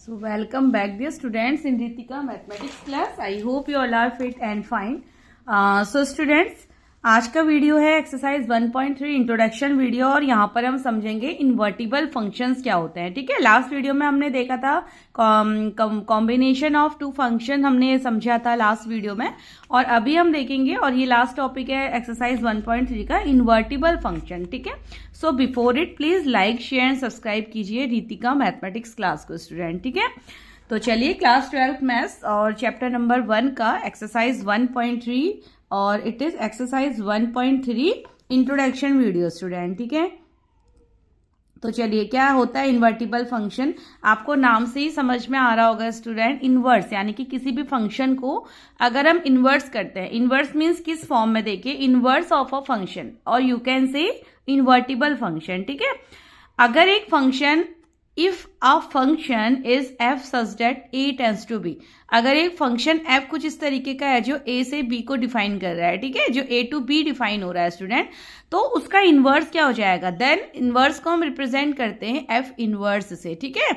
So welcome back dear students in Ritika mathematics class. I hope you all are fit and fine. So students, आज का video है exercise 1.3 introduction video और यहाँ पर हम समझेंगे इन्वर्टिबल फंक्शंस क्या होते हैं. ठीक है, लास्ट वीडियो में हमने देखा था कॉम्बिनेशन ऑफ टू फंक्शन, हमने समझा था लास्ट वीडियो में, और अभी हम देखेंगे और ये लास्ट टॉपिक है एक्सरसाइज 1.3 का इन्वर्टिबल फंक्शन. ठीक है, so before it please like share and subscribe कीजिए रितिका मैथमेटिक्स क्लास को स्टूडेंट. ठीक है, तो चलिए क्लास 12 मैथ्स और चैप्टर नंबर 1 का एक्सरसाइज 1.3 और it is exercise 1.3 introduction video student. ठीक है, तो चलिए क्या होता है इन्वर्टिबल फंक्शन, आपको नाम से ही समझ में आ रहा होगा स्टूडेंट. इनवर्स यानी कि किसी भी फंक्शन को अगर हम इनवर्स करते हैं, इनवर्स मीन्स किस फॉर्म में, देखिए इनवर्स ऑफ अ फंक्शन और you can say invertible function. ठीक है, अगर एक function if a function is F such that A tends to be, अगर एक फंक्शन एफ कुछ इस तरीके का है जो ए से बी को डिफाइन कर रहा है, ठीक है, जो ए टू बी डिफाइन हो रहा है स्टूडेंट, तो उसका इनवर्स क्या हो जाएगा, देन इनवर्स को हम रिप्रेजेंट करते हैं एफ इनवर्स से. ठीक है,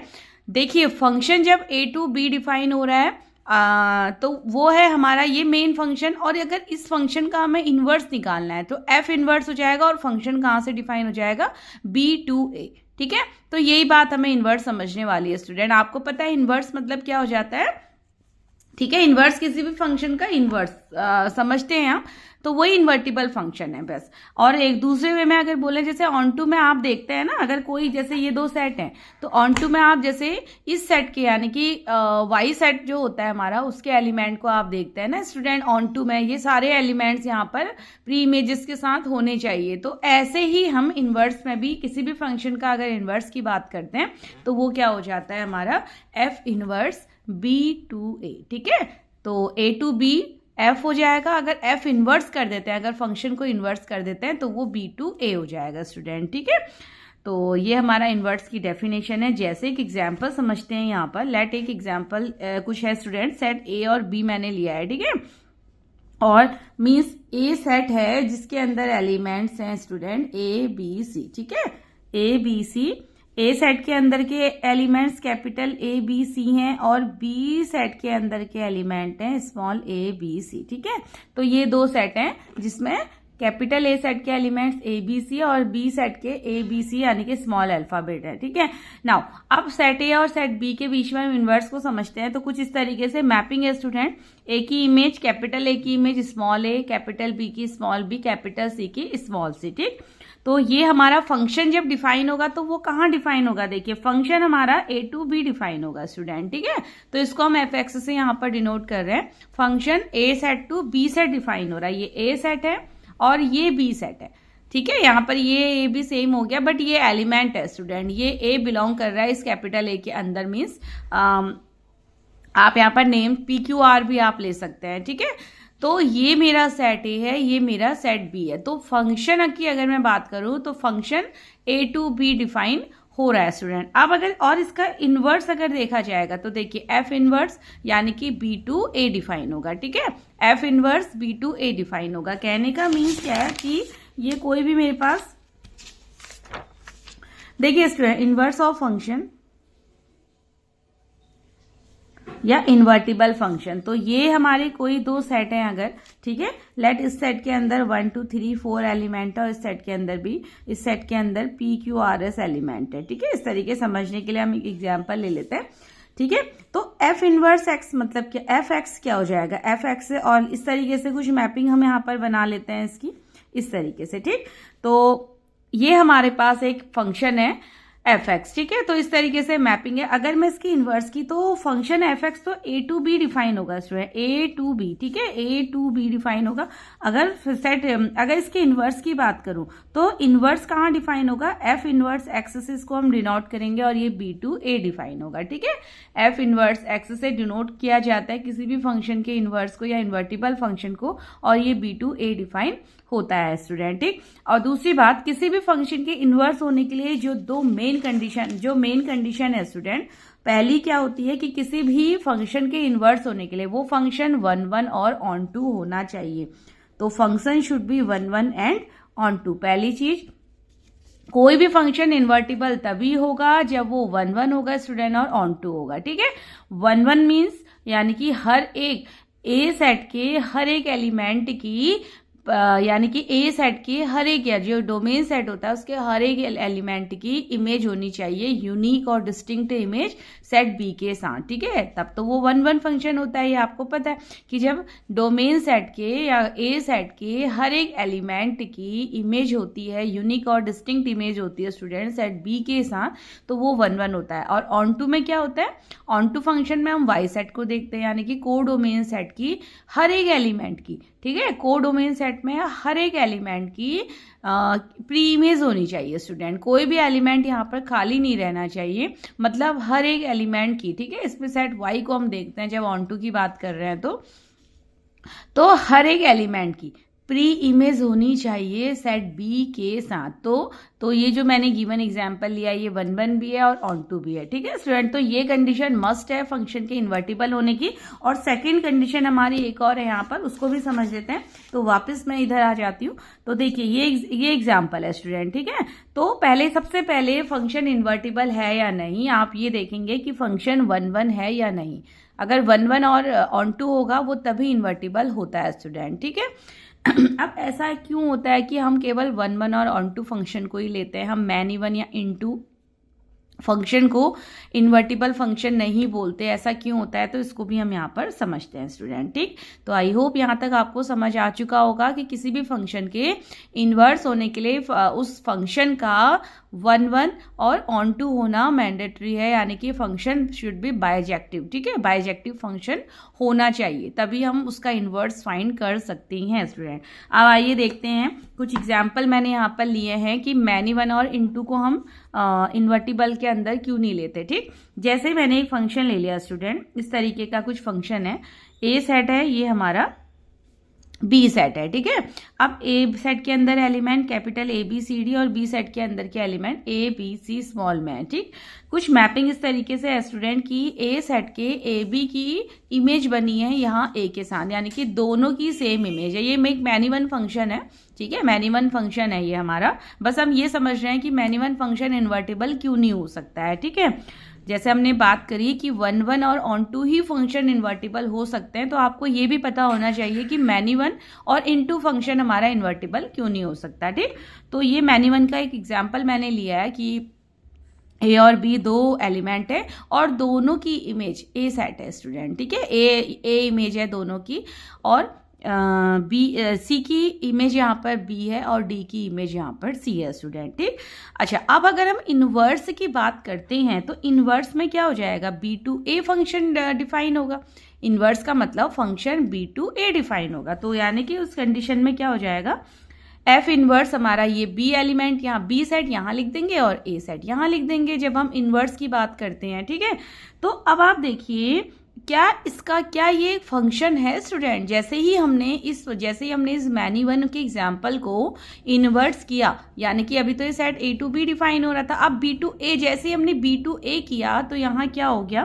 देखिए फंक्शन जब ए टू बी डिफाइन हो रहा है तो वो है हमारा ये मेन फंक्शन, और अगर इस फंक्शन का हमें इनवर्स निकालना है तो एफ इनवर्स हो जाएगा और फंक्शन कहाँ से डिफाइन हो जाएगा, बी टू ए. ठीक है, तो यही बात हमें इनवर्स समझने वाली है स्टूडेंट. आपको पता है इनवर्स मतलब क्या हो जाता है. ठीक है, इनवर्स किसी भी फंक्शन का इनवर्स समझते हैं हम, तो वही इन्वर्टिबल फंक्शन है बस. और एक दूसरे वे में अगर बोले, जैसे ऑन टू में आप देखते हैं ना, अगर कोई जैसे ये दो सेट हैं तो ऑन टू में आप जैसे इस सेट के यानी कि वाई सेट जो होता है हमारा, उसके एलिमेंट को आप देखते हैं ना स्टूडेंट, ऑन टू में ये सारे एलिमेंट्स यहाँ पर प्री इमेजेस के साथ होने चाहिए. तो ऐसे ही हम इनवर्स में भी किसी भी फंक्शन का अगर इनवर्स की बात करते हैं तो वो क्या हो जाता है हमारा एफ इनवर्स बी टू ए. ठीक है, तो ए टू बी एफ हो जाएगा, अगर एफ इनवर्स कर देते हैं, अगर फंक्शन को इनवर्स कर देते हैं तो वो बी टू ए हो जाएगा स्टूडेंट. ठीक है, तो ये हमारा इनवर्स की डेफिनेशन है. जैसे एक एग्जांपल समझते हैं यहाँ पर, लेट एक एग्जांपल कुछ है स्टूडेंट, सेट ए और बी मैंने लिया है. ठीक है, और मीन्स ए सेट है जिसके अंदर एलिमेंट्स हैं स्टूडेंट ए बी सी. ठीक है, ए बी सी, ए सेट के अंदर के elements capital A B C हैं और बी सेट के अंदर के एलिमेंट हैं स्मॉल ए बी सी. ठीक है, तो ये दो सेट हैं जिसमें कैपिटल ए सेट के एलिमेंट्स ए बी सी और बी सेट के ए बी सी यानी कि स्मॉल अल्फाबेट है. ठीक है, नाउ अब सेट ए और सेट बी के बीच में हम इनवर्स को समझते हैं, तो कुछ इस तरीके से मैपिंग है स्टूडेंट. ए की इमेज कैपिटल ए की इमेज स्मॉल ए, कैपिटल बी की स्मॉल बी, कैपिटल सी की स्मॉल सी. ठीक, तो ये हमारा फंक्शन जब डिफाइन होगा तो वो कहाँ डिफाइन होगा, देखिए फंक्शन हमारा ए टू बी डिफाइन होगा स्टूडेंट. ठीक है, तो इसको हम एफ एक्स से यहाँ पर डिनोट कर रहे हैं. Function A set to B set define हो रहा है, ये ए सेट है और ये बी सेट है. ठीक है, यहाँ पर ये ए भी सेम हो गया, बट ये एलिमेंट है स्टूडेंट, ये ए बिलोंग कर रहा है इस कैपिटल ए के अंदर. मीन्स आप यहाँ पर नेम पी क्यू आर भी आप ले सकते हैं. ठीक है, तो ये मेरा सेट ए है, ये मेरा सेट बी है. तो फंक्शन की अगर मैं बात करूं तो function A to B define हो रहा है स्टूडेंट. अब अगर और इसका इनवर्स अगर देखा जाएगा तो देखिए एफ इनवर्स यानी कि बी टू ए डिफाइन होगा. ठीक है, F inverse B to A define होगा. कहने का मीन्स क्या है कि ये कोई भी मेरे पास, देखिए स्टूडेंट इनवर्स ऑफ फंक्शन या इन्वर्टिबल फंक्शन, तो ये हमारे कोई दो सेट हैं अगर, ठीक है, लेट इस सेट के अंदर 1 2 3 4 एलिमेंट है और इस सेट के अंदर भी, इस सेट के अंदर P Q R S element है. ठीक है, इस तरीके समझने के लिए हम एक एग्जांपल ले लेते हैं. ठीक है, तो एफ इनवर्स एक्स मतलब क्या, एफ एक्स क्या हो जाएगा, एफ एक्स से, और इस तरीके से कुछ मैपिंग हम यहाँ पर बना लेते हैं इसकी इस तरीके से. ठीक, तो ये हमारे पास एक फंक्शन है एफ एक्स. ठीक है, तो इस तरीके से मैपिंग है. अगर मैं इसकी इनवर्स की तो फंक्शन एफ एक्स तो ए टू बी डिफाइन होगा स्टूडेंट, ए टू बी. ठीक है, ए टू बी डिफाइन होगा. अगर सेट, अगर इसके इनवर्स की बात करूं तो इनवर्स कहाँ डिफाइन होगा, एफ इनवर्स एक्स से इसको हम डिनोट करेंगे और ये बी टू ए डिफाइन होगा. ठीक है, एफ इनवर्स एक्स से डिनोट किया जाता है किसी भी फंक्शन के इनवर्स को या इन्वर्टिबल फंक्शन को, और ये बी टू ए डिफाइन होता है स्टूडेंट. ठीक, और दूसरी बात, किसी भी फंक्शन के इनवर्स होने के लिए जो मेन कंडीशन है स्टूडेंट, पहली क्या होती है कि किसी भी फंक्शन के इनवर्स होने के लिए वो फंक्शन 1 1 और ऑन टू होना चाहिए. तो function should be 1 1 and onto, पहली चीज. कोई भी फंक्शन इन्वर्टिबल तभी होगा जब वो 1 1 होगा स्टूडेंट और ऑन टू होगा, ठीक है। 1 1 मीन्स यानी कि हर एक ए सेट के हर एक एलिमेंट की यानी कि ए सेट के हर एक या जो डोमेन सेट होता है उसके हर एक एलिमेंट की इमेज होनी चाहिए, यूनिक और डिस्टिंक्ट इमेज सेट बी के साथ, ठीक है। तब तो वो 1 1 फंक्शन होता है। ये आपको पता है कि जब डोमेन सेट के या ए सेट के हर एक एलिमेंट की इमेज होती है, यूनिक और डिस्टिंक्ट इमेज होती है स्टूडेंट सेट बी के साथ, तो वो 1 1 होता है। और ऑन टू में क्या होता है, ऑन टू फंक्शन में हम वाई सेट को देखते हैं, यानी कि को डोमेन सेट की हर एक एलिमेंट की, ठीक है, को डोमेन सेट में हर एक एलिमेंट की प्री इमेज होनी चाहिए स्टूडेंट। कोई भी एलिमेंट यहाँ पर खाली नहीं रहना चाहिए, मतलब हर एक एलिमेंट की, ठीक है। इसमें सेट वाई को हम देखते हैं जब ऑन टू की बात कर रहे हैं तो हर एक एलिमेंट की प्री इमेज होनी चाहिए सेट बी के साथ। तो ये जो मैंने गिवन एग्जांपल लिया ये 1 1 भी है और ऑन टू भी है, ठीक है स्टूडेंट। तो ये कंडीशन मस्ट है फंक्शन के इन्वर्टिबल होने की। और सेकंड कंडीशन हमारी एक और है यहाँ पर, उसको भी समझ लेते हैं। तो वापस मैं इधर आ जाती हूँ। तो देखिए ये एग्जाम्पल है स्टूडेंट, ठीक है। तो सबसे पहले फंक्शन इन्वर्टिबल है या नहीं आप ये देखेंगे कि फंक्शन 1 1 है या नहीं। अगर 1 1 और ऑन टू होगा वो तभी इन्वर्टिबल होता है स्टूडेंट, ठीक है। अब ऐसा क्यों होता है कि हम केवल 1 1 और ऑन टू फंक्शन को ही लेते हैं, हम मैनी वन या इनटू फंक्शन को इन्वर्टिबल फंक्शन नहीं बोलते, ऐसा क्यों होता है? तो इसको भी हम यहाँ पर समझते हैं स्टूडेंट, ठीक। तो आई होप यहाँ तक आपको समझ आ चुका होगा कि किसी भी फंक्शन के इन्वर्स होने के लिए उस फंक्शन का 1 1 और ऑन टू होना मैंडेटरी है, यानी कि फंक्शन शुड बी बाइजेक्टिव, ठीक है। बाइजेक्टिव फंक्शन होना चाहिए तभी हम उसका इन्वर्स फाइंड कर सकते हैं स्टूडेंट। अब आइए देखते हैं कुछ एग्जाम्पल मैंने यहाँ पर लिए हैं कि मैनी वन और इनटू को हम इन्वर्टिबल के अंदर क्यों नहीं लेते, ठीक। जैसे मैंने एक फंक्शन ले लिया स्टूडेंट, इस तरीके का कुछ फंक्शन है, ए सेट है, ये हमारा बी सेट है, ठीक है। अब ए सेट के अंदर element capital A B C D और बी सेट के अंदर के element A B C small में है, ठीक। कुछ मैपिंग इस तरीके से है स्टूडेंट की ए सेट के ए बी की इमेज बनी है यहाँ ए के साथ, यानी कि दोनों की सेम इमेज है। ये एक मैनी वन फंक्शन है, ठीक है, मैनी वन फंक्शन है ये हमारा। बस हम ये समझ रहे हैं कि मैनी वन फंक्शन इन्वर्टिबल क्यों नहीं हो सकता है, ठीक है। जैसे हमने बात करी कि 1 1 और ऑन टू ही फंक्शन इन्वर्टिबल हो सकते हैं, तो आपको ये भी पता होना चाहिए कि मैनी वन और इनटू फंक्शन हमारा इन्वर्टिबल क्यों नहीं हो सकता, ठीक। तो ये मैनी वन का एक एग्जांपल मैंने लिया है कि ए और बी दो एलिमेंट है और दोनों की इमेज ए सेट है स्टूडेंट, ठीक है। ए इमेज है दोनों की और बी सी की इमेज यहाँ पर बी है और डी की इमेज यहाँ पर सी है स्टूडेंट, ठीक। अच्छा, अब अगर हम इनवर्स की बात करते हैं तो इनवर्स में क्या हो जाएगा, B to A function define होगा। इनवर्स का मतलब function B to A define होगा, तो यानी कि उस कंडीशन में क्या हो जाएगा, एफ इनवर्स हमारा ये बी एलिमेंट यहाँ बी सेट यहाँ लिख देंगे और ए सेट यहाँ लिख देंगे जब हम इनवर्स की बात करते हैं, ठीक है। तो अब आप देखिए क्या ये फंक्शन है स्टूडेंट। जैसे ही हमने इस मैनी वन के एग्जाम्पल को इन्वर्स किया, यानी कि अभी तो ये set A to B define हो रहा था, अब बी टू ए, जैसे ही हमने बी टू ए किया तो यहाँ क्या हो गया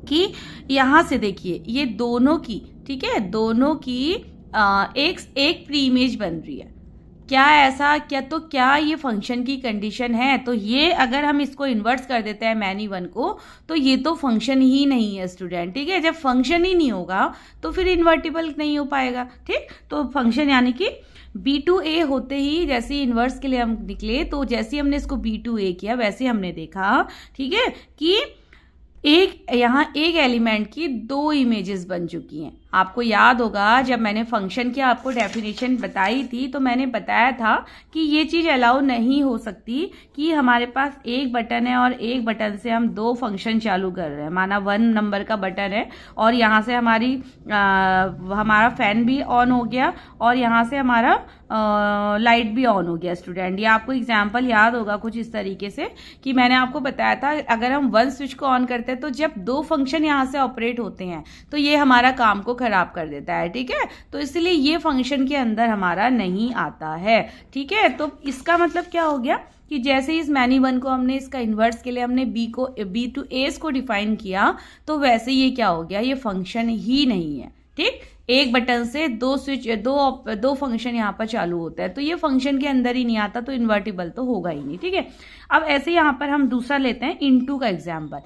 कि यहाँ से देखिए ये दोनों की, ठीक है, दोनों की एक प्री इमेज बन रही है। क्या ये फंक्शन की कंडीशन है? तो ये अगर हम इसको इन्वर्स कर देते हैं मैनी वन को तो ये तो फंक्शन ही नहीं है स्टूडेंट, ठीक है। जब फंक्शन ही नहीं होगा तो फिर इन्वर्टिबल नहीं हो पाएगा, ठीक। तो फंक्शन यानी कि बी टू ए होते ही जैसे इन्वर्स के लिए हम निकले, तो जैसे हमने इसको बी टू ए किया वैसे हमने देखा, ठीक है, कि यहाँ एक एलिमेंट की दो इमेजेस बन चुकी हैं। आपको याद होगा जब मैंने फंक्शन की आपको डेफिनेशन बताई थी तो मैंने बताया था कि ये चीज़ अलाउ नहीं हो सकती कि हमारे पास एक बटन है और एक बटन से हम दो फंक्शन चालू कर रहे हैं। माना 1 नंबर का बटन है और यहाँ से हमारा फैन भी ऑन हो गया और यहाँ से हमारा लाइट भी ऑन हो गया स्टूडेंट। ये आपको एग्जाम्पल याद होगा कुछ इस तरीके से कि मैंने आपको बताया था अगर हम 1 स्विच को ऑन करते हैं तो जब दो फंक्शन यहाँ से ऑपरेट होते हैं तो ये हमारा काम को खराब कर देता है, ठीक है। तो इसलिए ये फंक्शन के अंदर हमारा नहीं आता है, ठीक है। तो इसका मतलब क्या हो गया कि जैसे ही इस मैनी वन को हमने इसका इन्वर्स के लिए हमने बी टू एस को डिफाइन किया तो वैसे ये क्या हो गया, ये फंक्शन ही नहीं है, ठीक। एक बटन से दो फंक्शन यहाँ पर चालू होता है, तो ये फंक्शन के अंदर ही नहीं आता, तो इन्वर्टिबल तो होगा ही नहीं। ठीक है, अब ऐसे यहाँ पर हम दूसरा लेते हैं इनटू का एग्जाम्पल।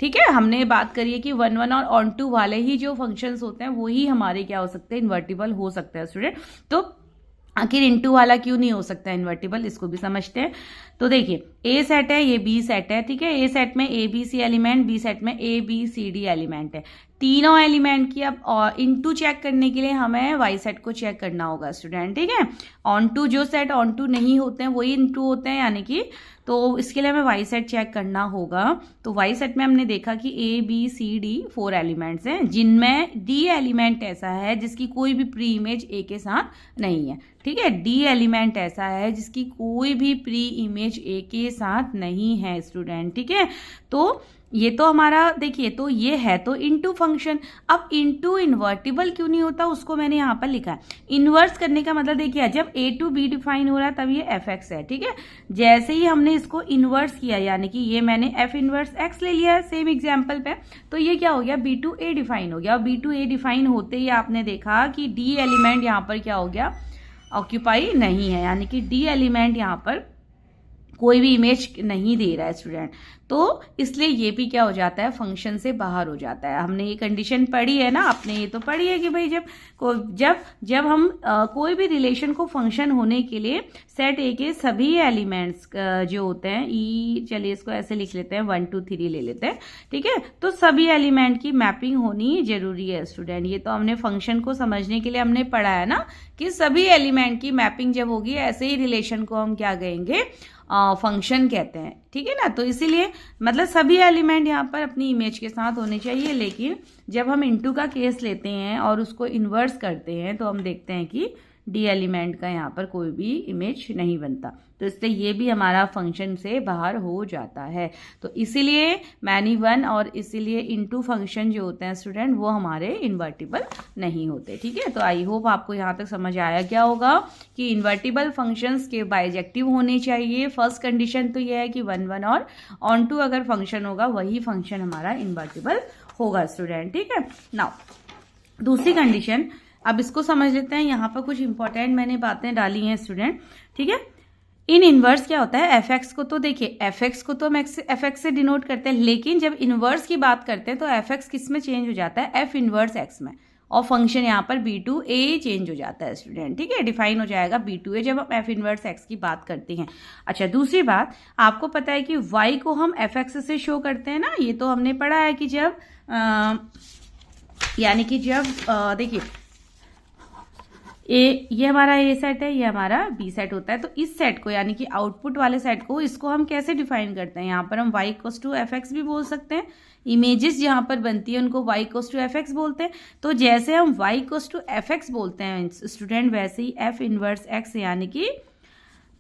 ठीक है, हमने बात करी है कि 1 1 और ऑन टू वाले ही जो फंक्शंस होते हैं वही हमारे क्या हो सकते हैं, इन्वर्टिबल हो सकते हैं स्टूडेंट। तो आखिर इनटू वाला क्यों नहीं हो सकता इन्वर्टिबल, इसको भी समझते हैं। तो देखिए, ए सेट है, ये बी सेट है। ठीक है, ए सेट में A B C element, B set में A B C D element है, तीनों एलिमेंट की। अब इनटू चेक करने के लिए हमें वाई सेट को चेक करना होगा स्टूडेंट। ठीक है, ऑन टू जो सेट ऑन टू नहीं होते हैं वही इनटू होते हैं, यानी कि तो इसके लिए हमें वाई सेट चेक करना होगा। तो वाई सेट में हमने देखा कि A B C D 4 elements हैं, जिनमें डी एलिमेंट ऐसा है जिसकी कोई भी प्री इमेज ए के साथ नहीं है। ठीक है, डी एलिमेंट ऐसा है जिसकी कोई भी प्री इमेज ए के साथ नहीं है स्टूडेंट। ठीक है, तो ये तो हमारा देखिए, तो ये है तो इनटू फंक्शन। अब इनटू इन्वर्टिबल क्यों नहीं होता, उसको मैंने यहाँ पर लिखा है। इन्वर्स करने का मतलब देखिए, जब ए टू बी डिफाइन हो रहा है तब ये एफ एक्स है। ठीक है, जैसे ही हमने इसको इन्वर्स किया, यानी कि ये मैंने एफ इन्वर्स एक्स ले लिया है सेम एग्जाम्पल पे, तो ये क्या हो गया, बी टू ए डिफाइन हो गया। और बी टू ए डिफाइन होते ही आपने देखा कि डी एलिमेंट यहाँ पर क्या हो गया, ऑक्यूपाई नहीं है, यानी कि डी एलिमेंट यहाँ पर कोई भी इमेज नहीं दे रहा है स्टूडेंट। तो इसलिए ये भी क्या हो जाता है, फंक्शन से बाहर हो जाता है। हमने ये कंडीशन पढ़ी है ना, आपने ये तो पढ़ी है कि भाई जब हम कोई भी रिलेशन को फंक्शन होने के लिए सेट ए के सभी एलिमेंट्स जो होते हैं, ई चलिए इसको ऐसे लिख लेते हैं, 1 2 3 ले लेते हैं। ठीक है, तो सभी एलिमेंट की मैपिंग होनी जरूरी है स्टूडेंट। ये तो हमने फंक्शन को समझने के लिए हमने पढ़ा है ना, कि सभी एलिमेंट की मैपिंग जब होगी, ऐसे ही रिलेशन को हम क्या कहेंगे, फंक्शन कहते हैं। ठीक है ना, तो इसीलिए मतलब सभी एलिमेंट यहाँ पर अपनी इमेज के साथ होने चाहिए। लेकिन जब हम इनटू का केस लेते हैं और उसको इन्वर्स करते हैं तो हम देखते हैं कि डी एलिमेंट का यहाँ पर कोई भी इमेज नहीं बनता, तो इसलिए ये भी हमारा फंक्शन से बाहर हो जाता है। तो इसीलिए मैनी वन और इसीलिए इनटू फंक्शन जो होते हैं स्टूडेंट, वो हमारे इन्वर्टिबल नहीं होते। ठीक है, तो आई होप आपको यहाँ तक समझ आया क्या होगा कि इन्वर्टिबल फंक्शंस के बाइजेक्टिव होने चाहिए। फर्स्ट कंडीशन तो ये है कि 1 1 और ऑन टू अगर फंक्शन होगा वही फंक्शन हमारा इन्वर्टिबल होगा स्टूडेंट। ठीक है, नाउ दूसरी कंडीशन, अब इसको समझ लेते हैं। यहाँ पर कुछ इंपॉर्टेंट मैंने बातें डाली हैं स्टूडेंट। ठीक है, इन इनवर्स क्या होता है, एफ एक्स को तो देखिए, एफ एक्स को तो हम एफ एक्स से डिनोट करते हैं, लेकिन जब इनवर्स की बात करते हैं तो एफ एक्स किस में चेंज हो जाता है, एफ इनवर्स एक्स में, और फंक्शन यहाँ पर बी टू ए चेंज हो जाता है स्टूडेंट। ठीक है, डिफाइन हो जाएगा बी टू ए जब हम एफ इनवर्स एक्स की बात करते हैं। अच्छा, दूसरी बात, आपको पता है कि वाई को हम एफ एक्स से शो करते हैं ना, ये तो हमने पढ़ा है कि जब यानी कि जब देखिए, ये हमारा ए सेट है, ये हमारा बी सेट होता है, तो इस सेट को यानी कि आउटपुट वाले सेट को, इसको हम कैसे डिफाइन करते हैं, यहाँ पर हम y equals to F x भी बोल सकते हैं। इमेजेस जहाँ पर बनती है उनको y equals to F x बोलते हैं। तो जैसे हम y equals to F x बोलते हैं स्टूडेंट, वैसे ही एफ इनवर्स एक्स यानी कि,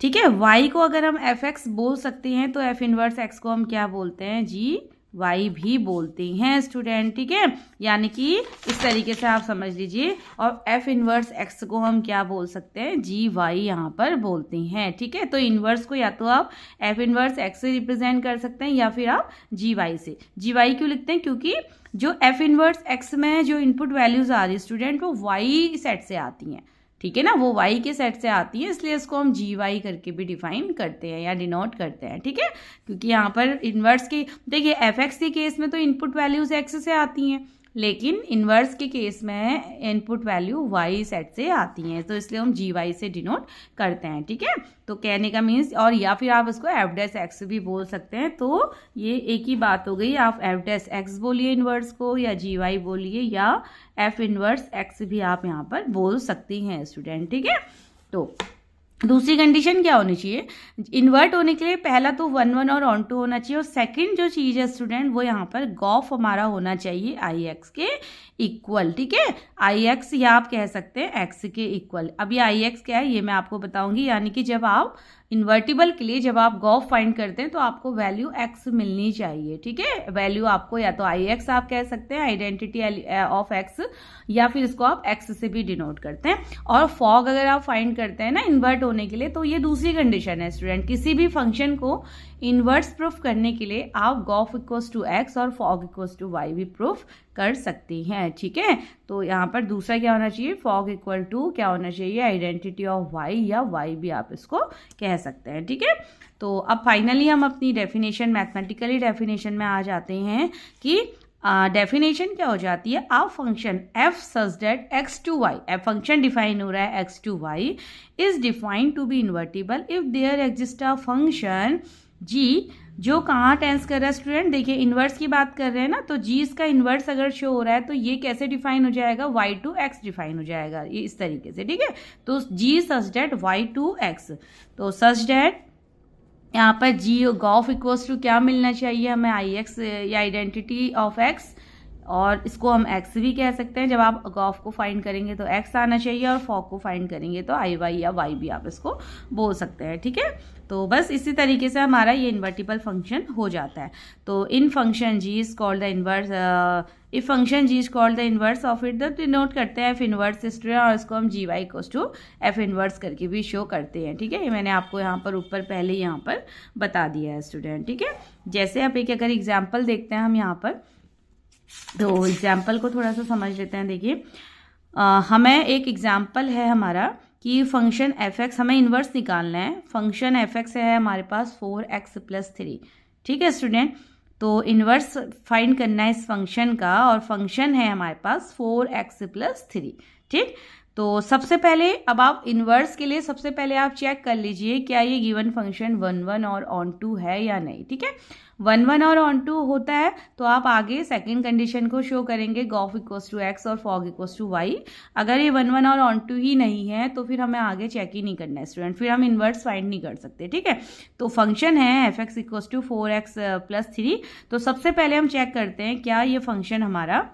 ठीक है, y को अगर हम एफ एक्स बोल सकते हैं तो एफ इनवर्स एक्स को हम क्या बोलते हैं, जी वाई भी बोलते हैं स्टूडेंट। ठीक है, यानी कि इस तरीके से आप समझ लीजिए। और एफ इनवर्स एक्स को हम क्या बोल सकते हैं, जी वाई यहाँ पर बोलते हैं। ठीक है, तो इनवर्स को या तो आप एफ इनवर्स एक्स से रिप्रेजेंट कर सकते हैं या फिर आप जी वाई से। जी वाई क्यों लिखते हैं, क्योंकि जो एफ इनवर्स एक्स में जो इनपुट वैल्यूज आ रही है स्टूडेंट, वो वाई सेट से आती हैं। ठीक है ना, वो y के सेट से आती है, इसलिए इसको हम जी वाई करके भी डिफाइन करते हैं या डिनोट करते हैं। ठीक है, क्योंकि यहाँ पर इन्वर्स के देखिए, एफ एक्स के केस में तो इनपुट वैल्यूज एक्स से आती हैं, लेकिन इन्वर्स के केस में इनपुट वैल्यू y सेट से आती हैं, तो इसलिए हम जी वाई से डिनोट करते हैं। ठीक है, तो कहने का मीन्स, और या फिर आप इसको एफ डैश एक्स भी बोल सकते हैं। तो ये एक ही बात हो गई, आप एफ डैश एक्स बोलिए इन्वर्स को, या जी वाई बोलिए, या एफ इनवर्स एक्स भी आप यहाँ पर बोल सकती हैं स्टूडेंट। ठीक है, तो दूसरी कंडीशन क्या होनी चाहिए, इन्वर्ट होने के लिए पहला तो 1 1 और ऑन टू होना चाहिए, और सेकंड जो चीज है स्टूडेंट, वो यहाँ पर गॉफ हमारा होना चाहिए आई एक्स के इक्वल। ठीक है, आई एक्स या आप कह सकते हैं एक्स के इक्वल। अब ये आई एक्स क्या है ये मैं आपको बताऊंगी, यानी कि जब आप इन्वर्टिबल के लिए जब आप गॉफ फाइंड करते हैं तो आपको वैल्यू x मिलनी चाहिए, ठीक है। वैल्यू आपको या तो ix आप कह सकते हैं, आइडेंटिटी ऑफ x, या फिर इसको आप x से भी डिनोट करते हैं। और फॉग अगर आप फाइंड करते हैं ना इन्वर्ट होने के लिए, तो ये दूसरी कंडीशन है स्टूडेंट। किसी भी फंक्शन को इन्वर्ट्स प्रूफ करने के लिए आप गॉफ इक्वल्स टू x और फॉग इक्वल्स टू y भी प्रूफ कर सकती हैं, ठीक है। तो यहाँ पर दूसरा क्या होना चाहिए, फॉग इक्वल टू क्या होना चाहिए, आइडेंटिटी ऑफ y, या y भी आप इसको कह सकते हैं, ठीक है। तो अब फाइनली हम अपनी डेफिनेशन, मैथमेटिकली डेफिनेशन में आ जाते हैं कि डेफिनेशन क्या हो जाती है, a function f such that x to y, function define हो रहा है x to y is defined to be invertible if there exist a function g, जो कहाँ टेंस कर रहा है स्टूडेंट, देखिए इन्वर्स की बात कर रहे हैं ना, तो g इसका इन्वर्स अगर शो हो रहा है तो ये कैसे डिफाइन हो जाएगा, y टू x डिफाइन हो जाएगा, ये इस तरीके से, ठीक है। तो g such that y to x, तो सच डेट यहाँ पर g गॉफ इक्वल्स टू क्या मिलना चाहिए हमें, ix या आइडेंटिटी ऑफ x, और इसको हम x भी कह सकते हैं। जब आप गॉफ को फाइंड करेंगे तो x आना चाहिए, और फॉग को फाइंड करेंगे तो आई वाई या y भी आप इसको बोल सकते हैं, ठीक है। तो बस इसी तरीके से हमारा ये इन्वर्टिबल फंक्शन हो जाता है। तो इन function g is called the inverse, if function g is called the inverse of it, तो डिनोट करते हैं f इन्वर्स स्टूडेंट, और इसको हम gy equals to f inverse करके भी शो करते हैं, ठीक है। ये मैंने आपको यहाँ पर ऊपर पहले यहाँ पर बता दिया है स्टूडेंट, ठीक है। जैसे आप एक अगर एग्जाम्पल देखते हैं हम यहाँ पर, तो एग्जाम्पल को थोड़ा सा समझ लेते हैं। देखिए हमें एक एग्जाम्पल है हमारा कि फंक्शन f(x) हमें इन्वर्स निकालना है। फंक्शन f(x) है हमारे पास 4x + 3, ठीक है स्टूडेंट। तो इन्वर्स फाइंड करना है इस फंक्शन का, और फंक्शन है हमारे पास 4x + 3, ठीक। तो सबसे पहले अब आप इन्वर्स के लिए सबसे पहले आप चेक कर लीजिए क्या ये गिवन फंक्शन 1 1 और ऑन टू है या नहीं, ठीक है। 1 1 और ऑन टू होता है तो आप आगे सेकंड कंडीशन को शो करेंगे, गॉफ इक्वल्स टू x और फॉग इक्वल्स टू y। अगर ये 1 1 और ऑन टू ही नहीं है तो फिर हमें आगे चेक ही नहीं करना है स्टूडेंट, फिर हम इन्वर्स फाइंड नहीं कर सकते, ठीक है। तो फंक्शन है f(x) इक्वल्स टू 4x + 3। तो सबसे पहले हम चेक करते हैं क्या ये फंक्शन हमारा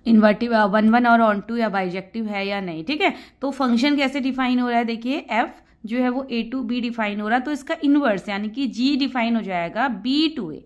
इन्वर्टिव 1 1 और ऑन टू या बाइजेक्टिव है या नहीं, ठीक है। तो फंक्शन कैसे डिफाइन हो रहा है, देखिए f जो है वो a टू b डिफाइन हो रहा है, तो इसका इनवर्स यानी कि g डिफाइन हो जाएगा b टू a।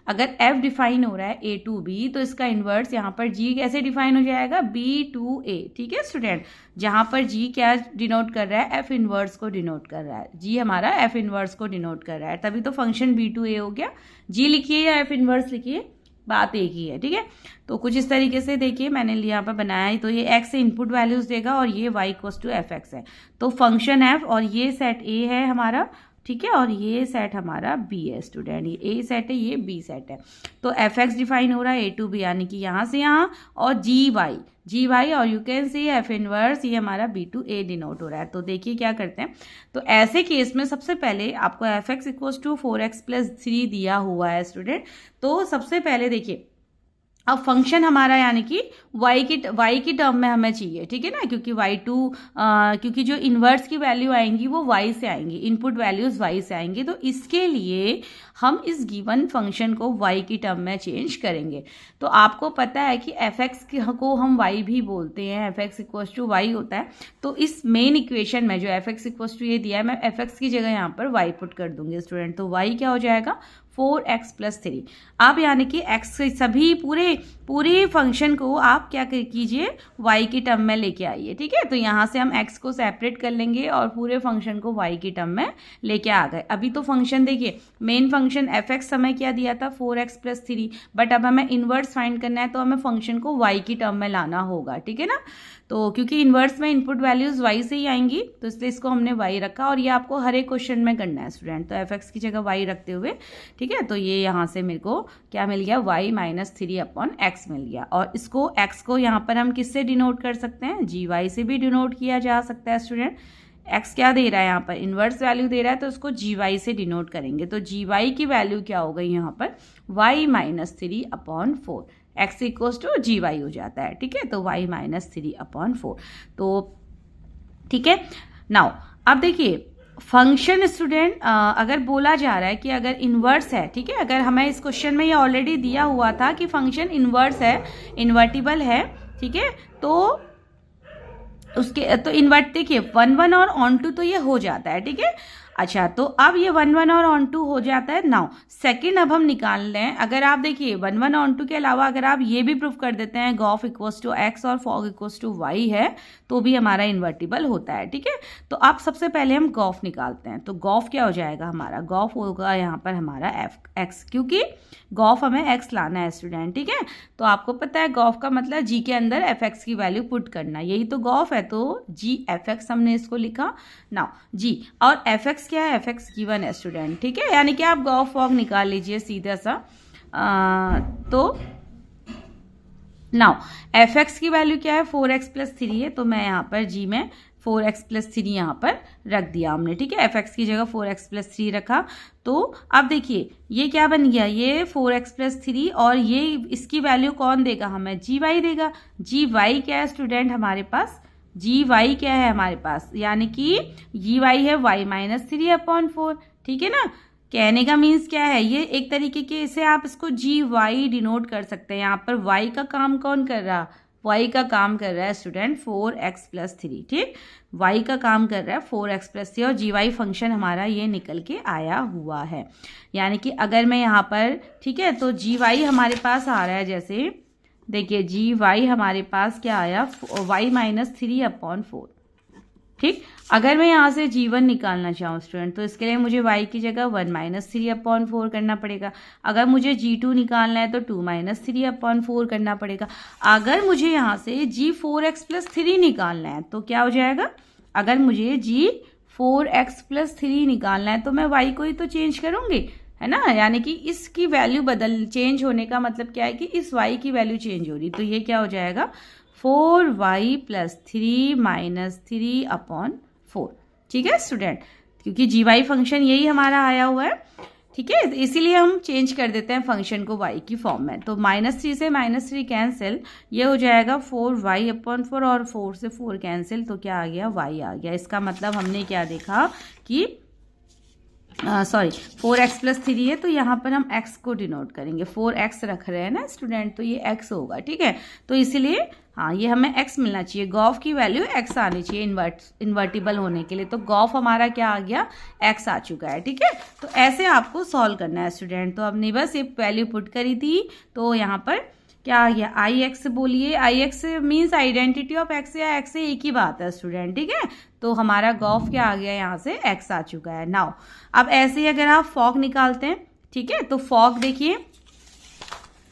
अगर f डिफाइन हो रहा है a टू b तो इसका इनवर्स यहाँ पर g कैसे डिफाइन हो जाएगा, b टू a, ठीक है स्टूडेंट। जहाँ पर g क्या डिनोट कर रहा है, f इनवर्स को डिनोट कर रहा है, g हमारा f इनवर्स को डिनोट कर रहा है, तभी तो फंक्शन b टू a हो गया। g लिखिए या f इनवर्स लिखिए, बात एक ही है, ठीक है। तो कुछ इस तरीके से देखिए मैंने यहाँ पर बनाया है, तो ये x से इनपुट वैल्यूज देगा और ये y इक्वल्स टू f(x) है। तो फंक्शन f और ये सेट a है हमारा, ठीक है, और ये सेट हमारा b है स्टूडेंट, ये a सेट है ये b सेट है। तो f(x) डिफाइन हो रहा है a टू b यानी कि यहाँ से यहाँ, और gy और you can see f inverse ये हमारा b टू a डिनोट हो रहा है। तो देखिए क्या करते हैं, तो ऐसे केस में सबसे पहले आपको f(x) इक्वल्स टू 4x + 3 दिया हुआ है स्टूडेंट। तो सबसे पहले देखिए अब फंक्शन हमारा यानी कि y की टर्म में हमें चाहिए, ठीक है ना, क्योंकि क्योंकि जो इन्वर्स की वैल्यू आएंगी वो y से आएंगी, इनपुट वैल्यूज y से आएंगी। तो इसके लिए हम इस गिवन फंक्शन को y की टर्म में चेंज करेंगे। तो आपको पता है कि f(x) को हम y भी बोलते हैं, f(x) इक्वल्स टू y होता है। तो इस मेन इक्वेशन में जो f(x) इक्वल्स टू ये दिया है, मैं f(x) की जगह यहाँ पर y पुट कर दूंगी स्टूडेंट। तो y क्या हो जाएगा, 4x + 3। अब यानी कि x सभी पूरे फंक्शन को आप क्या कीजिए, y की टर्म में लेके आइए, ठीक है। तो यहाँ से हम x को सेपरेट कर लेंगे और पूरे फंक्शन को y की टर्म में लेके आ गए। अभी तो फंक्शन देखिए मेन फंक्शन f(x) हमें क्या दिया था, 4x + 3, बट अब हमें इन्वर्स फाइंड करना है तो हमें फंक्शन को y की टर्म में लाना होगा, ठीक है ना। तो क्योंकि इन्वर्स में इनपुट वैल्यूज y से ही आएंगी तो इसलिए इसको हमने y रखा, और ये आपको हर एक क्वेश्चन में करना है स्टूडेंट। तो f(x) की जगह y रखते हुए, ठीक है। तो ये यहाँ से मेरे को क्या मिल गया, y - 3/x मिल गया। और इसको x को यहाँ पर हम किससे डिनोट कर सकते हैं, gy से भी डिनोट किया जा सकता है स्टूडेंट। x क्या दे रहा है यहाँ पर, इन्वर्स वैल्यू दे रहा है, तो उसको gy से डिनोट करेंगे। तो gy की वैल्यू क्या हो गई यहाँ पर, y - 3/4, x equals to gy हो जाता है, ठीक है। तो y - 3/4, तो ठीक है। नाउ अब देखिए फंक्शन स्टूडेंट अगर बोला जा रहा है कि अगर इन्वर्स है, ठीक है, अगर हमें इस क्वेश्चन में ये ऑलरेडी दिया हुआ था कि फंक्शन इन्वर्स है, इन्वर्टिबल है, ठीक है, तो उसके तो इन्वर्ट देखिए 1 1 और ऑन टू तो ये हो जाता है, ठीक है। अच्छा, तो अब ये 1 1 और ऑन टू हो जाता है। नाउ सेकंड अब हम निकाल लें। अगर आप देखिए 1 1 ऑन टू के अलावा अगर आप ये भी प्रूफ कर देते हैं गॉफ इक्वल्स टू एक्स और फॉग इक्वल्स टू वाई है तो भी हमारा इन्वर्टिबल होता है। ठीक है, तो अब सबसे पहले हम गॉफ निकालते हैं। तो गॉफ क्या हो जाएगा हमारा? गॉफ होगा यहाँ पर हमारा एफ एक्स, क्योंकि गॉफ हमें एक्स लाना है स्टूडेंट। ठीक है, तो आपको पता है गॉफ का मतलब जी के अंदर एफ एक्स की वैल्यू पुट करना, यही तो गॉफ है। तो जी एफ एक्स हमने इसको लिखा। नाउ जी और एफ एक्स क्या है? एफ एक्स गिवन है स्टूडेंट। ठीक है, यानी कि आप गॉफ फॉग निकाल लीजिए सीधा सा। तो नाउ एफ एक्स की वैल्यू क्या है? 4x प्लस 3 है, तो मैं यहाँ पर जी में 4x प्लस 3 यहाँ पर रख दिया हमने। ठीक है, एफ एक्स की जगह 4x प्लस 3 रखा। तो अब देखिए ये क्या बन गया? ये 4x प्लस 3 और ये इसकी वैल्यू कौन देगा हमें? जी वाई देगा। जी वाई क्या है स्टूडेंट हमारे पास? जी वाई क्या है हमारे पास? यानी कि जी वाई है y माइनस 3/4। ठीक है ना, कहने का मीन्स क्या है? ये एक तरीके के इसे आप इसको जी वाई डिनोट कर सकते हैं। यहाँ पर y का काम कौन कर रहा? y का काम कर रहा है स्टूडेंट 4x प्लस 3। ठीक, y का काम कर रहा है 4x प्लस 3 और जी वाई फंक्शन हमारा ये निकल के आया हुआ है। यानी कि अगर मैं यहाँ पर, ठीक है, तो जी वाई हमारे पास आ रहा है, जैसे देखिए जी वाई हमारे पास क्या आया? y minus 3/4। ठीक, अगर मैं यहाँ से g1 निकालना चाहूँ स्टूडेंट तो इसके लिए मुझे y की जगह 1 माइनस 3/4 करना पड़ेगा। अगर मुझे g2 निकालना है तो 2 माइनस 3/4 करना पड़ेगा। अगर मुझे यहाँ से g4x प्लस 3 निकालना है तो क्या हो जाएगा? अगर मुझे g4x प्लस 3 निकालना है तो मैं y को ही तो चेंज करूँगी, है ना। यानी कि इसकी वैल्यू चेंज होने का मतलब क्या है कि इस y की वैल्यू चेंज हो रही। तो ये क्या हो जाएगा? 4y plus 3 minus 3/4। ठीक है स्टूडेंट, क्योंकि जी वाई फंक्शन यही हमारा आया हुआ है। ठीक है, इसीलिए हम चेंज कर देते हैं फंक्शन को y की फॉर्म में। तो -3 से -3 कैंसिल, ये हो जाएगा 4y/4 और 4 से 4 कैंसिल, तो क्या आ गया? y आ गया। इसका मतलब हमने क्या देखा कि 4x प्लस 3 है तो यहाँ पर हम x को डिनोट करेंगे। 4x रख रहे हैं ना स्टूडेंट, तो ये x होगा। ठीक है, तो इसीलिए हाँ ये हमें x मिलना चाहिए। गॉफ की वैल्यू x आनी चाहिए इन्वर्टिबल होने के लिए। तो गॉफ हमारा क्या आ गया? x आ चुका है। ठीक है, तो ऐसे आपको सॉल्व करना है स्टूडेंट। तो हमने बस ये वैल्यू पुट करी थी, तो यहाँ पर क्या आ गया? आई एक्स बोलिए। I X means identity of X या एक्स से एक ही बात है स्टूडेंट। ठीक है, तो हमारा गॉफ क्या आ गया? यहाँ से एक्स आ चुका है। नाउ अब ऐसे ही अगर आप फॉग निकालते हैं, ठीक है, तो फॉग देखिए।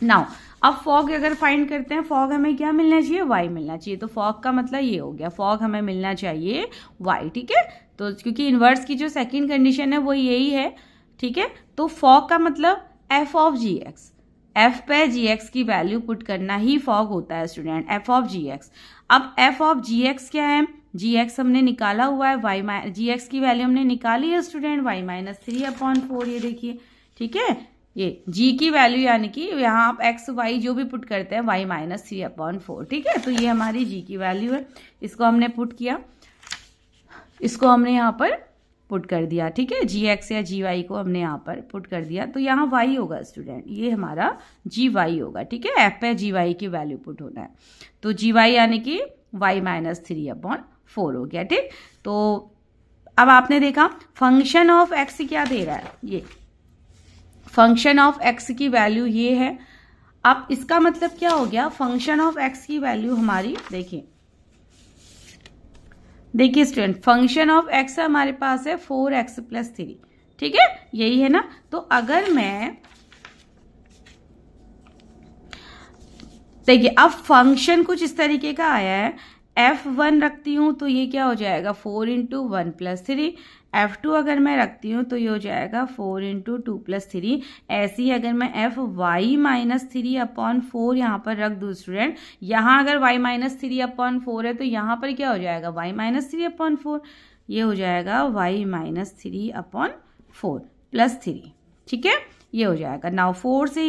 नाउ अब फॉग अगर फाइंड करते हैं, फॉग हमें क्या मिलना चाहिए? वाई मिलना चाहिए। तो फॉग का मतलब ये हो गया, फॉग हमें मिलना चाहिए वाई। ठीक है, तो क्योंकि इनवर्स की जो सेकेंड कंडीशन है वो यही है। ठीक है, तो फॉग का मतलब F of G X, F पे जी एक्स की वैल्यू पुट करना ही फॉग होता है student, F of G X. अब एफ ऑफ जी एक्स क्या है? जी एक्स हमने निकाला हुआ है, जी एक्स की वैल्यू हमने निकाली है स्टूडेंट y माइनस 3/4। ये देखिए, ठीक है, ये g की वैल्यू यानी कि यहाँ आप x y जो भी पुट करते हैं y माइनस 3/4। ठीक है, तो ये हमारी g की वैल्यू है, इसको हमने पुट किया, इसको हमने यहाँ पर पुट कर दिया। ठीक है, जी एक्स या जी वाई को हमने यहाँ पर पुट कर दिया, तो यहाँ वाई होगा स्टूडेंट, ये हमारा जी वाई होगा। ठीक है, एफ पे जी वाई की वैल्यू पुट होना है, तो जी वाई यानी कि y माइनस 3/4 हो गया। ठीक, तो अब आपने देखा फंक्शन ऑफ एक्स क्या दे रहा है? ये फंक्शन ऑफ एक्स की वैल्यू ये है। अब इसका मतलब क्या हो गया? फंक्शन ऑफ एक्स की वैल्यू हमारी देखिए स्टूडेंट, फंक्शन ऑफ एक्स हमारे पास है 4x प्लस 3। ठीक है, यही है ना। तो अगर मैं देखिए अब फंक्शन कुछ इस तरीके का आया है, f1 रखती हूँ तो ये क्या हो जाएगा? 4 इंटू 1 प्लस 3। f2 अगर मैं रखती हूँ तो ये हो जाएगा 4 इंटू 2 प्लस 3। ऐसे ही अगर मैं fy माइनस 3/4 यहाँ पर रख दूँ स्टूडेंट, यहाँ अगर y माइनस 3/4 है तो यहाँ पर क्या हो जाएगा? y minus 3/4। ये हो जाएगा y माइनस 3/4 प्लस 3। ठीक है, ये हो जाएगा। नाउ 4 से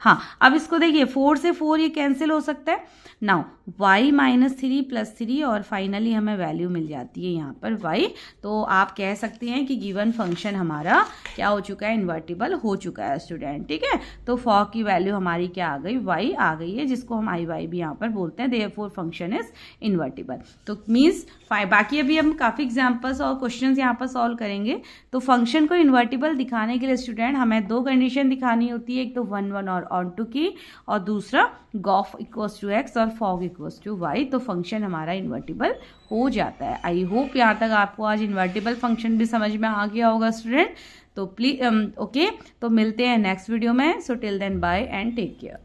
हाँ अब इसको देखिए, 4 से 4 ये कैंसिल हो सकता है। नाउ y -3 + 3 और फाइनली हमें वैल्यू मिल जाती है यहाँ पर y। तो आप कह सकते हैं कि गिवन फंक्शन हमारा क्या हो चुका है, इन्वर्टिबल हो चुका है स्टूडेंट। ठीक है, तो फॉग की वैल्यू हमारी क्या आ गई, y आ गई है, जिसको हम i भी यहाँ पर बोलते हैं। Therefore function is invertible. तो मीन्स बाकी अभी हम काफ़ी एग्जाम्पल्स और क्वेश्चंस यहाँ पर सॉल्व करेंगे। तो फंक्शन को इन्वर्टिबल दिखाने के लिए स्टूडेंट हमें दो कंडीशन दिखानी होती है, एक तो 1 1 और ऑन टू की, और दूसरा गॉफ इक्वल्स टू x और फॉग इक्वल्स टू y। तो फंक्शन हमारा इन्वर्टिबल हो जाता है। आई होप यहाँ तक आपको आज इन्वर्टिबल फंक्शन भी समझ में आ गया होगा स्टूडेंट। तो प्लीज ओके, तो मिलते हैं नेक्स्ट वीडियो में। So till then bye and take care.